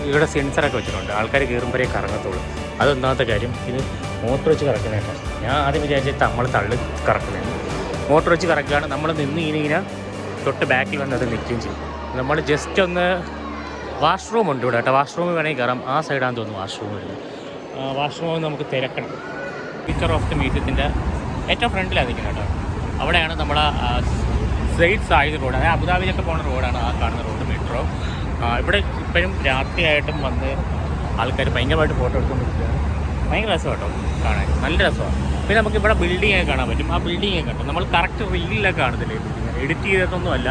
Speaker 1: ഇവിടെ സെൻസറൊക്കെ വെച്ചിട്ടുണ്ട്, ആൾക്കാർ കയറുമ്പോഴേ കറങ്ങത്തുള്ളൂ. അതൊന്നാമത്തെ കാര്യം. ഇത് മോട്ടർ വെച്ച് കറക്കുന്നതാണ്. ഞാൻ ആദ്യം വിചാരിച്ചത് നമ്മൾ തള്ളി കറക്കുന്നതാണ്. മോട്ടർ വെച്ച് കറക്കുകയാണ്. നമ്മൾ നിന്ന് ഇങ്ങനെ തൊട്ട് ബാക്കിൽ വന്നത് നിൽക്കുകയും ചെയ്യും. നമ്മൾ ജസ്റ്റ് ഒന്ന് വാഷ്റൂം ഉണ്ട് ഇവിടെ കേട്ടോ. വാഷ്റൂം വേണമെങ്കിൽ കയറാം. ആ സൈഡാണെന്ന് തോന്നുന്നു വാഷ്റൂം വരുന്നത്. വാഷ്റൂം നമുക്ക് തിരക്കണം. ഫ്യൂച്ചർ ഓഫ് ദ മ്യൂസിയത്തിൻ്റെ ഏറ്റവും ഫ്രണ്ടിലാണ് നിൽക്കുന്നത് കേട്ടോ. അവിടെയാണ് നമ്മുടെ സെയ്ദ് സായിദ് റോഡ്, അതായത് അബുദാബിയിലൊക്കെ പോകുന്ന റോഡാണ് ആ കാണുന്ന റോഡ്, മെട്രോ. ഇവിടെ ഇപ്പോഴും രാത്രിയായിട്ടും വന്ന് ആൾക്കാർ ഭയങ്കരമായിട്ട് ഫോട്ടോ എടുത്തുകൊണ്ടിരിക്കുകയാണ്. ഭയങ്കര രസം കേട്ടോ കാണാൻ, നല്ല രസമാണ്. പിന്നെ നമുക്ക് ഇവിടെ ബിൽഡിങ്ങൊക്കെ കാണാൻ പറ്റും. ആ ബിൽഡിങ്ങൊക്കെ കണ്ടോ, നമ്മൾ കറക്റ്റ് റീലിലൊക്കെ കാണത്തില്ലേ ബിൽഡിങ്, എഡിറ്റ് ചെയ്തിട്ടൊന്നുമല്ല.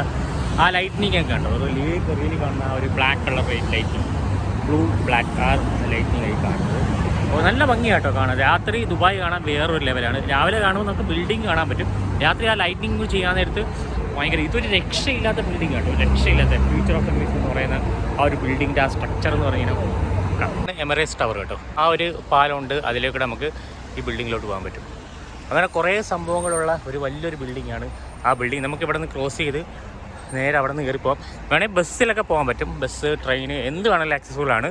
Speaker 1: ആ ലൈറ്റിനിങ് ഒക്കെ കണ്ടോ, ഒരു റീലി കാണുന്ന ആ ഒരു black colour lighting, blue black ആ ലൈറ്റിംഗ് കാണുന്നത്. അപ്പോൾ നല്ല ഭംഗിയാട്ടോ കാണാൻ. രാത്രി ദുബായ് കാണാൻ വേറൊരു ലെവലാണ്. രാവിലെ കാണുമ്പോൾ നമുക്ക് ബിൽഡിംഗ് കാണാൻ പറ്റും. രാത്രി ആ ലൈറ്റിംഗ് ചെയ്യാൻ നേരത്ത് ഭയങ്കര ഇതൊരു രക്ഷയില്ലാത്ത ബിൽഡിംഗ് കേട്ടോ, രക്ഷയില്ലാത്ത. ഫ്യൂച്ചർ ഓഫ് ദ മ്യൂസിയം എന്ന് പറയുന്ന ആ ഒരു ബിൽഡിങ്ങിൻ്റെ ആ സ്ട്രക്ചർ എന്ന് പറഞ്ഞാൽ എമിറേറ്റ്സ് ടവർ കേട്ടോ. ആ ഒരു പാലമുണ്ട്, അതിലേക്കൂടെ നമുക്ക് ഈ ബിൽഡിങ്ങിലോട്ട് പോകാൻ പറ്റും. അങ്ങനെ കുറേ സംഭവങ്ങളുള്ള ഒരു വലിയൊരു ബിൽഡിങ്ങാണ് ആ ബിൽഡിങ്. നമുക്ക് ഇവിടെ നിന്ന് ക്രോസ് ചെയ്ത് നേരെ അവിടെ നിന്ന് കയറി പോകാം. വേണമെങ്കിൽ ബസ്സിലൊക്കെ പോകാൻ പറ്റും. ബസ്, ട്രെയിൻ എന്ത് വേണമെങ്കിലും ആക്സസിബിൾ ആണ്.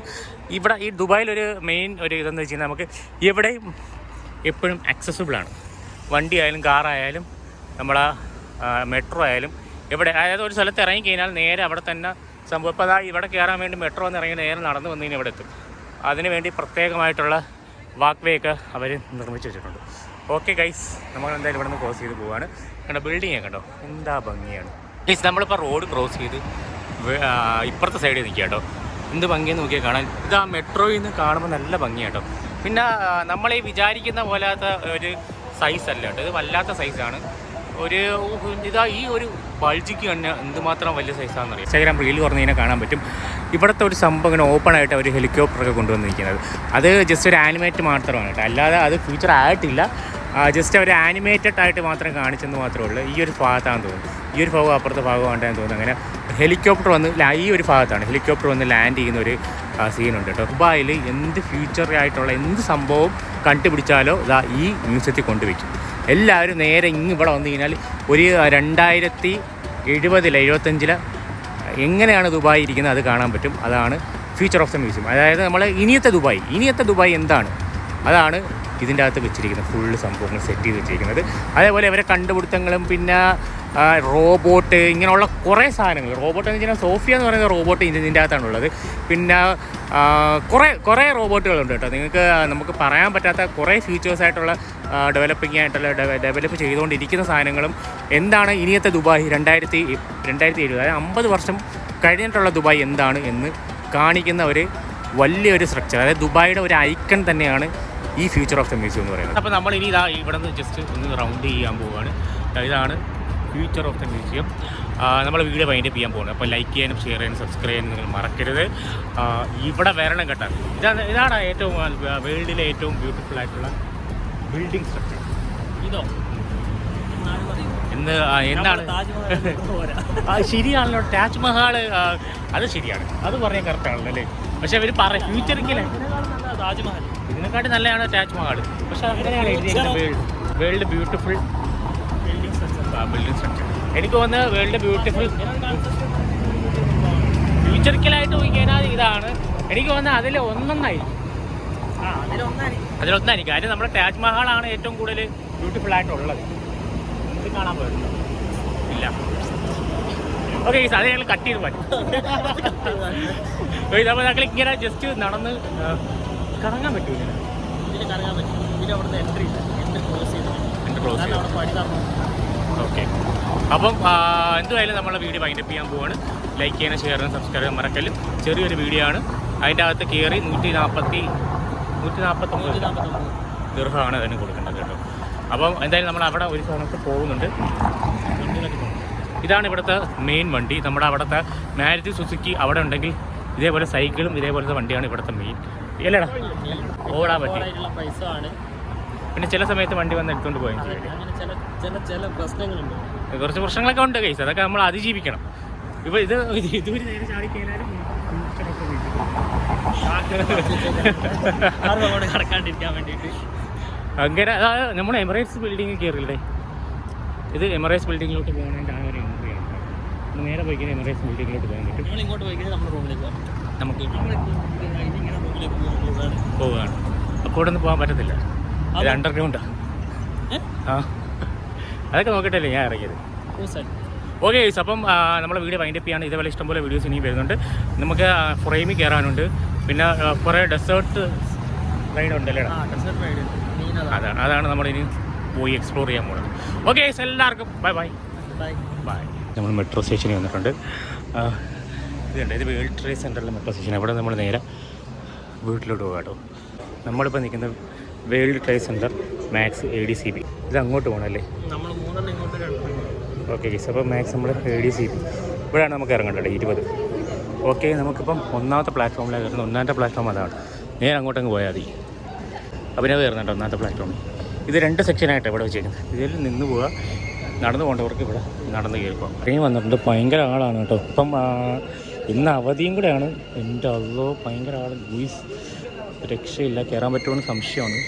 Speaker 1: ഇവിടെ ഈ ദുബായിലൊരു മെയിൻ ഒരു ഇതെന്ന് വെച്ച് കഴിഞ്ഞാൽ നമുക്ക് എവിടെയും എപ്പോഴും ആക്സസിബിളാണ്. വണ്ടി ആയാലും കാറായാലും നമ്മളെ മെട്രോ ആയാലും എവിടെ, അതായത് ഒരു സ്ഥലത്ത് ഇറങ്ങി കഴിഞ്ഞാൽ നേരെ അവിടെ തന്നെ സംഭവം. ഇപ്പോൾ അതാ ഇവിടെ കയറാൻ വേണ്ടി മെട്രോ എന്ന് ഇറങ്ങി നേരെ നടന്ന് വന്നു കഴിഞ്ഞാൽ ഇവിടെ എത്തും. അതിന് വേണ്ടി പ്രത്യേകമായിട്ടുള്ള വാക്ക് വേ ഒക്കെ അവർ നിർമ്മിച്ച് വെച്ചിട്ടുണ്ട്. ഓക്കെ ഗൈസ്, നമ്മൾ എന്തായാലും ഇവിടെ നിന്ന് ക്രോസ് ചെയ്ത് പോവാണ്. കണ്ടോ ബിൽഡിങ് കണ്ടോ, എന്താ ഭംഗിയാണ് ഗൈസ്. നമ്മളിപ്പോൾ റോഡ് ക്രോസ് ചെയ്ത് ഇപ്പുറത്തെ സൈഡിൽ നിൽക്കുക കേട്ടോ. എന്ത് ഭംഗിയെന്ന് നോക്കിയാൽ കാണാൻ. ഇതാ മെട്രോയിൽ നിന്ന് കാണുമ്പോൾ നല്ല ഭംഗിയാട്ടോ. പിന്നെ നമ്മൾ ഈ വിചാരിക്കുന്ന പോലാത്ത ഒരു സൈസ് അല്ല കേട്ടോ, ഇത് വല്ലാത്ത സൈസാണ്. ഒരു ഇതാ ഈ ഒരു ബൾജിക്ക് തന്നെ എന്തുമാത്രം വലിയ സൈസാണെന്ന് അറിയാം. ഇൻസ്റ്റാഗ്രാം റീൽ കുറഞ്ഞ് കഴിഞ്ഞാൽ കാണാൻ പറ്റും. ഇവിടുത്തെ ഒരു സംഭവം ഇങ്ങനെ ഓപ്പണായിട്ട് അവർ ഹെലികോപ്റ്ററൊക്കെ കൊണ്ടുവന്നിരിക്കുന്നത്. അത് ജസ്റ്റ് ഒരു ആനിമേറ്റ് മാത്രമാണ് കേട്ടോ, അല്ലാതെ അത് ഫീച്ചർ ആയിട്ടില്ല. ജസ്റ്റ് അവർ ആനിമേറ്റഡ് ആയിട്ട് മാത്രം കാണിച്ചെന്ന് മാത്രമേ ഉള്ളൂ. ഈ ഒരു ഭാഗത്താണെന്ന് തോന്നുന്നു, ഈ ഒരു ഭാഗം അപ്പുറത്തെ ഭാഗമാണെന്ന് തോന്നുന്നു. അങ്ങനെ ഹെലികോപ്റ്റർ വന്ന് ഈ ഒരു ഭാഗത്താണ് ഹെലികോപ്റ്റർ വന്ന് ലാൻഡ് ചെയ്യുന്ന ഒരു സീനുണ്ട് കേട്ടോ. ദുബായിൽ എന്ത് ഫ്യൂച്ചറായിട്ടുള്ള എന്ത് സംഭവം കണ്ടുപിടിച്ചാലോ ഇതാ ഈ മ്യൂസിയത്തിൽ കൊണ്ടുവയ്ക്കും. എല്ലാവരും നേരെ ഇവിടെ വന്നു കഴിഞ്ഞാൽ ഒരു 2070-75 എങ്ങനെയാണ് ദുബായ് ഇരിക്കുന്നത് അത് കാണാൻ പറ്റും. അതാണ് ഫ്യൂച്ചർ ഓഫ് ദ മ്യൂസിയം. അതായത് നമ്മൾ ഇനിയത്തെ ദുബായ് എന്താണ്, അതാണ് ഇതിൻ്റെ അകത്ത് വെച്ചിരിക്കുന്നത്. ഫുള്ള് സംഭവങ്ങൾ സെറ്റ് ചെയ്ത് വെച്ചിരിക്കുന്നത്. അതേപോലെ അവരെ കണ്ടുപിടുത്തങ്ങളും പിന്നെ റോബോട്ട്, ഇങ്ങനെയുള്ള കുറേ സാധനങ്ങൾ. റോബോട്ട് എന്ന് വെച്ചാൽ സോഫിയ എന്ന് പറയുന്ന റോബോട്ട് ഇതിൻ്റെ അകത്താണുള്ളത്. പിന്നെ കുറേ റോബോട്ടുകളുണ്ട് കേട്ടോ. നമുക്ക് പറയാൻ പറ്റാത്ത കുറേ ഫീച്ചേഴ്സായിട്ടുള്ള ഡെവലപ്പ് ചെയ്തുകൊണ്ടിരിക്കുന്ന സാധനങ്ങളും. എന്താണ് ഇനിയത്തെ ദുബായ് 2070, അതായത് 50 വർഷം കഴിഞ്ഞിട്ടുള്ള ദുബായ് എന്താണ് എന്ന് കാണിക്കുന്ന ഒരു വലിയൊരു സ്ട്രക്ചർ, അതായത് ദുബായിയുടെ ഒരു ഐക്കൺ തന്നെയാണ് ഈ ഫ്യൂച്ചർ ഓഫ് ദ മ്യൂസിയം എന്ന് പറയുന്നത്. അപ്പോൾ നമ്മൾ ഇനി ഇവിടെ നിന്ന് ജസ്റ്റ് ഒന്ന് റൗണ്ട് ചെയ്യാൻ പോവുകയാണ്. ഇതാണ് ഫ്യൂച്ചർ ഓഫ് ദ മ്യൂസിയം. നമ്മൾ വീഡിയോ വൈൻഡപ്പ് ചെയ്യാൻ പോകുന്നത്. അപ്പോൾ ലൈക്ക് ചെയ്യാനും ഷെയർ ചെയ്യാനും സബ്സ്ക്രൈബ് ചെയ്യാനും നിങ്ങൾ മറക്കരുത്. ഇവിടെ വരണം കേട്ടോ. ഇതാണ് ഏറ്റവും വേൾഡിലെ ഏറ്റവും ബ്യൂട്ടിഫുൾ ആയിട്ടുള്ള ബിൽഡിംഗ് സ്ട്രക്ചർ. ഇതോ എന്താണ് ശരിയാണല്ലോ, താജ്മഹൽ. അത് ശരിയാണ്, അത് പറയാൻ കറക്റ്റാണല്ലോ അല്ലേ. പക്ഷെ അവർ ഫ്യൂച്ചറിക്കല്ലേ താജ്മഹൽ ഇതിനെക്കാട്ടി നല്ലതാണ് താജ്മഹൽ. പക്ഷെ അങ്ങനെയാണ് വേൾഡ് ബ്യൂട്ടിഫുൾ ബിൽഡിംഗ് സ്ട്രക്ചർ. എനിക്ക് തോന്നുന്നത് വേൾഡ് ബ്യൂട്ടിഫുൾ ഫ്യൂച്ചറിക്കലായിട്ട് നോക്കിയാൽ ഇതാണ് എനിക്ക് തോന്നുന്നത്. അതിലൊന്നായിരിക്കും. കാര്യം നമ്മുടെ താജ്മഹലാണ് ഏറ്റവും കൂടുതൽ ബ്യൂട്ടിഫുൾ ആയിട്ടുള്ളത്. ഇത് കാണാൻ പോയിട്ടുണ്ടോ? ഇല്ല. ഓക്കെ, അത് ഞങ്ങൾ കട്ട് ചെയ്ത് പറ്റും. അപ്പോൾ ഞങ്ങൾ ഇങ്ങനെ ജസ്റ്റ് നടന്ന് കറങ്ങാൻ പറ്റും. ഓക്കെ, അപ്പം എന്തുമായാലും നമ്മളെ വീഡിയോ വൈൻഡപ്പ് ചെയ്യാൻ പോവാണ്. ലൈക്ക് ചെയ്യാനും ഷെയർ ചെയ്യാനും സബ്സ്ക്രൈബ് ചെയ്യാൻ മറക്കല്ലും. ചെറിയൊരു വീഡിയോ ആണ്. അതിൻ്റെ അകത്ത് കയറി 149 ദിർഹമാണ് അതിന് കൊടുക്കേണ്ടത് കേട്ടോ. അപ്പം എന്തായാലും നമ്മൾ അവിടെ ഒരു സ്ഥലത്ത് പോകുന്നുണ്ട്. ഇതാണ് ഇവിടുത്തെ മെയിൻ വണ്ടി. നമ്മുടെ അവിടുത്തെ മാരുതി സുസുക്കി അവിടെ ഉണ്ടെങ്കിൽ ഇതേപോലെ സൈക്കിളും ഇതേപോലത്തെ വണ്ടിയാണ് ഇവിടുത്തെ മെയിൻ. അല്ലേടാ, ഓടാൻ പറ്റി. പിന്നെ ചില സമയത്ത് വണ്ടി വന്ന് എടുത്തുകൊണ്ട് പോവുകയും ചെയ്യും. കുറച്ച് പ്രശ്നങ്ങളൊക്കെ ഉണ്ട് കേസ്, അതൊക്കെ നമ്മൾ അതിജീവിക്കണം. ഇപ്പോൾ ഇതൊരു നേരെ ചാടിക്കഴിഞ്ഞാലും കടക്കാണ്ടിരിക്കാൻ വേണ്ടിയിട്ട് അങ്ങനെ. അതായത് നമ്മൾ എമിറേറ്റ്സ് ബിൽഡിംഗ് കയറില്ലേ, ഇത് എമിറേറ്റ്സ് ബിൽഡിങ്ങിലോട്ട് പോകണതിൻ്റെ ആ ഒരു എൻട്രിയാണ്. നേരെ പോയി കഴിഞ്ഞാൽ എമിറേറ്റ്സ് ബിൽഡിങ്ങിലോട്ട് പോകാൻ പറ്റും. ഇങ്ങോട്ട് പോയി കഴിഞ്ഞാൽ നമ്മുടെ റൂമിലേക്ക് പോകാം. നമുക്ക് പോവുകയാണ്. അപ്പോൾ ഇവിടെ നിന്ന് പോകാൻ പറ്റത്തില്ല, അത് അണ്ടർഗ്രൗണ്ടാണ്. അതൊക്കെ നോക്കിയിട്ടല്ലേ ഞാൻ ഇറങ്ങിയത്. ഓക്കെ ഗൈസ്, അപ്പം നമ്മളെ വീഡിയോ വൈൻഡപ്പ് ചെയ്യാണ്. ഇതേപോലെ ഇഷ്ടംപോലെ വീഡിയോസ് ഇനിയും വരുന്നുണ്ട്. നമുക്ക് ഫ്രെയിമിൽ കയറാനുണ്ട്. പിന്നെ കുറേ ഡെസേർട്ട് റൈഡ് ഉണ്ടല്ലേ, അതാണ് നമ്മളിനി പോയി എക്സ്പ്ലോർ ചെയ്യാൻ പോകുന്നത്. ഓക്കെ ഗൈസ്, എല്ലാവർക്കും ബൈ ബൈ ബൈ. നമ്മൾ മെട്രോ സ്റ്റേഷനിൽ വന്നിട്ടുണ്ട്. ഇതുണ്ട്, ഇത് വേൾഡ് ട്രേഡ് സെൻറ്ററിലെ മെട്രോ സ്റ്റേഷൻ. അവിടെ നമ്മൾ നേരെ വീട്ടിലോട്ട് പോകാം കേട്ടോ. നമ്മളിപ്പോൾ നിൽക്കുന്നത് world trade centre max ADCB. ഇത് അങ്ങോട്ട് പോകണമല്ലേ? ഓക്കെ ഗൈസ്, അപ്പോൾ മാക്സ് നമ്മൾ ADCB ഇവിടെയാണ് നമുക്ക് ഇറങ്ങേണ്ടത് 20. ഓക്കെ, നമുക്കിപ്പം ഒന്നാമത്തെ പ്ലാറ്റ്ഫോമിലാണ് കയറുന്നത്. ഒന്നാമത്തെ പ്ലാറ്റ്ഫോം അതാണ്. നേരെ അങ്ങോട്ടങ്ങ് പോയാൽ മതി. അഭിനവ് കയറുന്നുണ്ട് ഒന്നാമത്തെ പ്ലാറ്റ്ഫോമിൽ. ഇത് 2 സെക്ഷനായിട്ടാണ് ഇവിടെ വെച്ചേക്കുന്നത്. ഇതിൽ നിന്ന് പോവുക, നടന്നു പോകേണ്ടവർക്ക് ഇവിടെ നടന്ന് കയറിപ്പോൾ. ട്രെയിൻ വന്നിട്ടുണ്ട്. ഭയങ്കര ആളാണ് കേട്ടോ. ഇപ്പം ഇന്ന് അവധിയും കൂടെയാണ്. എൻ്റെ അതോ ഭയങ്കര ആൾ. ലൂയിസ് രക്ഷയില്ല. കയറാൻ പറ്റുമെന്ന് സംശയമാണ്.